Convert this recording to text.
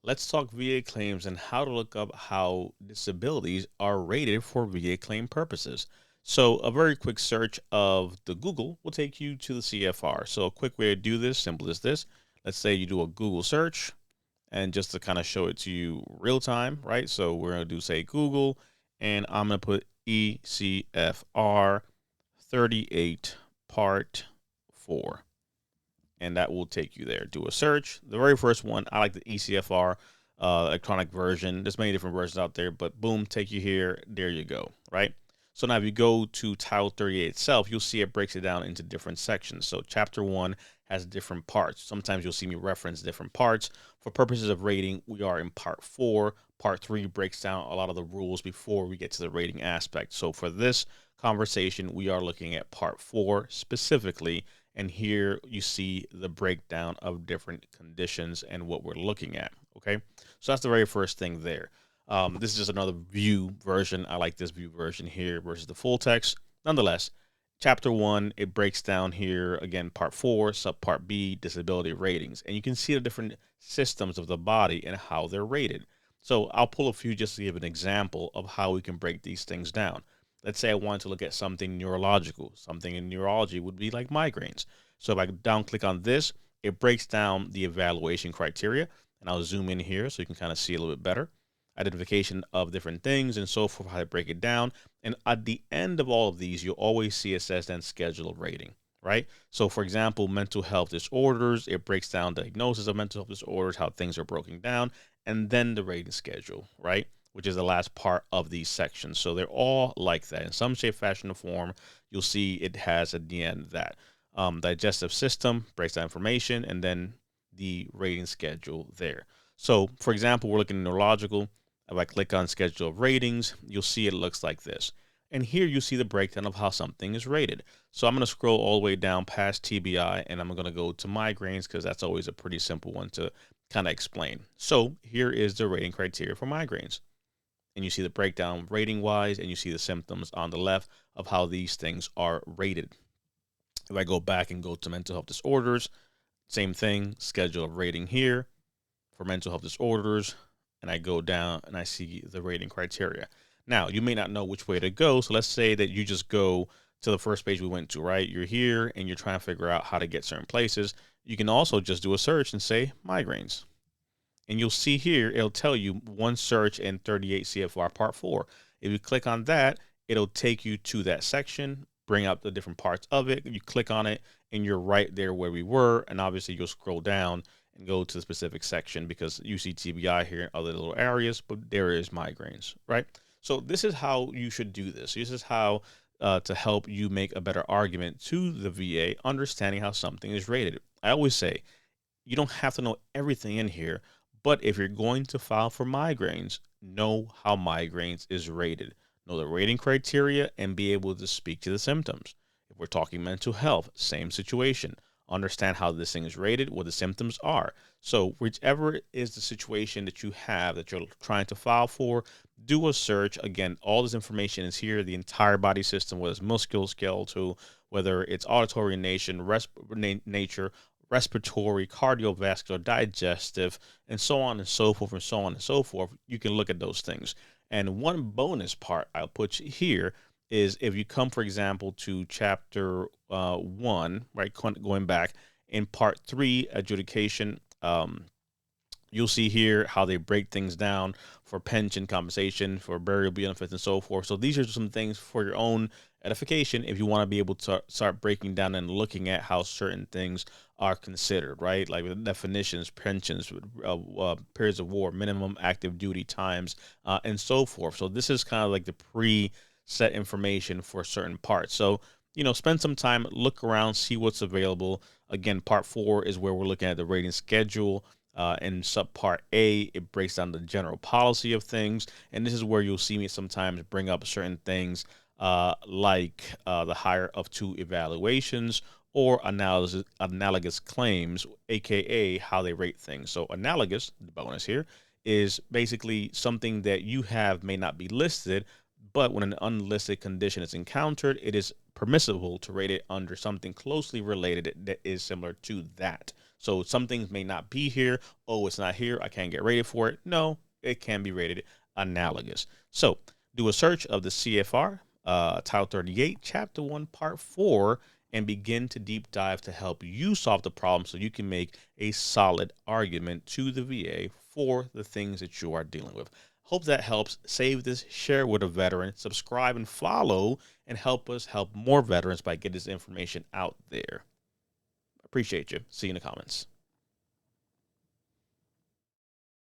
Let's talk VA claims and how to look up how disabilities are rated for VA claim purposes. So, a very quick search of the Google will take you to the CFR. So, a quick way to do this, simple as this. Let's say you do a Google search, and just to kind of show it to you real time, right? So, we're going to do, say, Google, and I'm going to put eCFR 38 Part 4, and that will take you there. Do a search. The very first one, I like the eCFR electronic version. There's many different versions out there, but boom, take you here. There you go, right? So now if you go to Title 38 itself, you'll see it breaks it down into different sections. So Chapter 1 has different parts. Sometimes you'll see me reference different parts. For purposes of rating, we are in Part 4. Part 3 breaks down a lot of the rules before we get to the rating aspect. So for this conversation, we are looking at Part 4 specifically, and here you see the breakdown of different conditions and what we're looking at. Okay, so that's the very first thing there. This is just another view version. I like this view version here versus the full text. Nonetheless, chapter 1, it breaks down here again, part 4, subpart B, disability ratings, and you can see the different systems of the body and how they're rated. So I'll pull a few just to give an example of how we can break these things down. Let's say I wanted to look at something neurological. Something in neurology would be like migraines. So if I down click on this, it breaks down the evaluation criteria. And I'll zoom in here so you can kind of see a little bit better. Identification of different things and so forth, how to break it down. And at the end of all of these, you'll always see it says then schedule of rating, right? So for example, mental health disorders, it breaks down diagnosis of mental health disorders, how things are broken down, and then the rating schedule, right? Which is the last part of these sections. So they're all like that. In some shape, fashion, or form, you'll see it has at the end that digestive system breaks down information, and then the rating schedule there. So, for example, we're looking at neurological. If I click on schedule of ratings, you'll see it looks like this. And here you see the breakdown of how something is rated. So I'm going to scroll all the way down past TBI, and I'm going to go to migraines because that's always a pretty simple one to kind of explain. So here is the rating criteria for migraines, and you see the breakdown rating wise, and you see the symptoms on the left of how these things are rated. If I go back and go to mental health disorders, same thing, schedule of rating here for mental health disorders, and I go down and I see the rating criteria. Now, you may not know which way to go, so let's say that you just go to the first page we went to, right? You're here and you're trying to figure out how to get certain places. You can also just do a search and say migraines. And you'll see here, it'll tell you one search in 38 CFR Part 4. If you click on that, it'll take you to that section, bring up the different parts of it. You click on it, and you're right there where we were. And obviously, you'll scroll down and go to the specific section because you see TBI here in other little areas, but there is migraines, right? So this is how you should do this. This is how to help you make a better argument to the VA, understanding how something is rated. I always say you don't have to know everything in here, but if you're going to file for migraines, know how migraines is rated, know the rating criteria, and be able to speak to the symptoms. If we're talking mental health, same situation. Understand how this thing is rated, what the symptoms are. So, whichever is the situation that you have that you're trying to file for, do a search. Again, all this information is here, the entire body system, whether it's musculoskeletal, whether it's auditory nature, respiratory, cardiovascular, digestive, and so on and so forth, and so on and so forth. You can look at those things. And one bonus part I'll put here is if you come, for example, to chapter 1, right, going back in part 3, adjudication. You'll see here how they break things down for pension compensation, for burial benefits, and so forth. So these are some things for your own edification if you want to be able to start breaking down and looking at how certain things are considered, right? Like with definitions, pensions, periods of war, minimum active duty times, and so forth. So this is kind of like the pre-set information for certain parts. So spend some time, look around, see what's available. Again, part 4 is where we're looking at the rating schedule. In subpart A, it breaks down the general policy of things, and this is where you'll see me sometimes bring up certain things like the higher of 2 evaluations or analogous claims, aka how they rate things. So analogous, the bonus here, is basically something that you have may not be listed, but when an unlisted condition is encountered, it is permissible to rate it under something closely related that is similar to that. So some things may not be here. Oh, it's not here. I can't get rated for it. No, it can be rated analogous. So do a search of the CFR, Title 38, Chapter 1, Part 4, and begin to deep dive to help you solve the problem so you can make a solid argument to the VA for the things that you are dealing with. Hope that helps. Save this, share it with a veteran, subscribe and follow, and help us help more veterans by getting this information out there. Appreciate you. See you in the comments.